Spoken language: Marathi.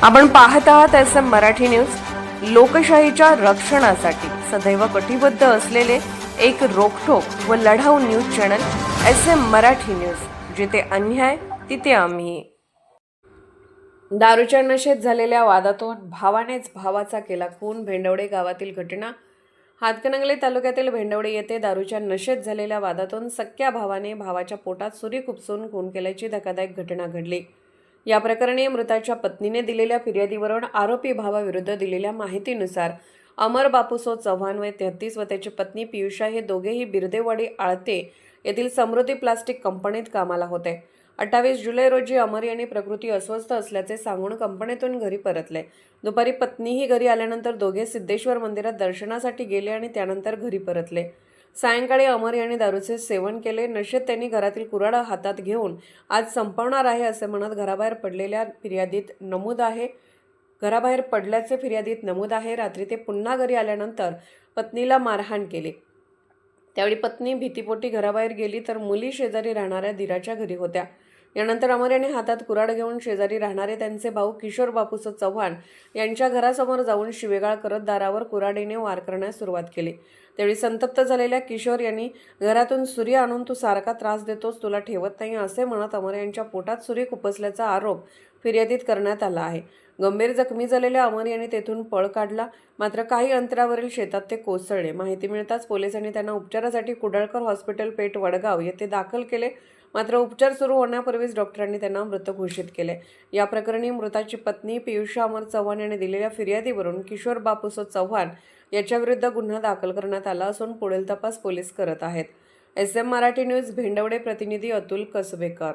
आपण पाहत आहात SM मराठी न्यूज। लोकशाहीच्या रक्षणासाठी सदैव कटिबद्ध असलेले एक रोखठोक व लढाऊ news channel SM Marathi news, जिथे अन्याय तिथे आम्ही। दारूच्या नशेत झालेल्या वादातून भावानेच भावाचा केला खून। भेंडवडे गावातील घटना। हातकणंगले तालुक्यातील भेंडवडे येथे दारूच्या नशेत झालेल्या वादातून सख्या भावाने भावाच्या पोटात सुरी खुपसून खून केल्याची धक्कादायक घटना घडली। या प्रकरणी मृताच्या पत्नीने दिलेल्या फिर्यादीवरून आरोपी भावाविरुद्ध दिलेल्या माहितीनुसार अमर बापूसो चव्हाण वय 33 व त्याची पत्नी पियुषा हे दोघेही बिर्देवाडी आळते येथील समृद्धी प्लास्टिक कंपनीत कामाला होते। 28 जुलै रोजी अमर यांनी प्रकृती अस्वस्थ असल्याचे सांगून कंपनीतून घरी परतले। दुपारी पत्नीही घरी आल्यानंतर दोघे सिद्धेश्वर मंदिरात दर्शनासाठी गेले आणि त्यानंतर घरी परतले। सायंकाळी अमर यांनी दारूचे सेवन केले। नशेत त्यांनी घरातील कुऱ्हाड हातात घेऊन आज संपवणार आहे असे म्हणत घराबाहेर पडल्याचे फिर्यादीत नमूद आहे। रात्री ते पुन्हा घरी आल्यानंतर पत्नीला मारहाण केली। त्यावेळी पत्नी भीतीपोटी घराबाहेर गेली तर मुली शेजारी राहणाऱ्या दिराच्या घरी होत्या। यानंतर अमर यांनी हातात कुऱ्हाड घेऊन शेजारी राहणारे त्यांचे भाऊ किशोर बापूसो चव्हाण यांच्या घरासमोर जाऊन शिवेगाळ करत दारावर कुऱ्हाडीने वार करण्यास सुरुवात केली। त्यावेळी संतप्त झालेल्या किशोर यांनी घरातून सुरी आणून तू सारखा त्रास देतोस, तुला ठेवत नाही असे म्हणत अमर यांच्या पोटात सुरी खुपसल्याचा आरोप फिर्यादीत करण्यात आला आहे। गंभीर जखमी झालेल्या अमर यांनी तेथून पळ काढला, मात्र काही अंतरावरील शेतात ते कोसळले। माहिती मिळताच पोलिसांनी त्यांना उपचारासाठी कुडाळकर हॉस्पिटल पेठ वडगाव येथे दाखल केले, मात्र उपचार सुरू होण्यापूर्वीच डॉक्टरांनी त्यांना मृत घोषित केले। या प्रकरणी मृताची पत्नी पियुषा अमर चव्हाण यांनी दिलेल्या फिर्यादीवरून किशोर बापूसो चव्हाण याच्याविरुद्ध गुन्हा दाखल करण्यात आला असून पुढील तपास पोलीस करत आहेत। SM मराठी न्यूज भेंडवडे प्रतिनिधी अतुल कसबेकर।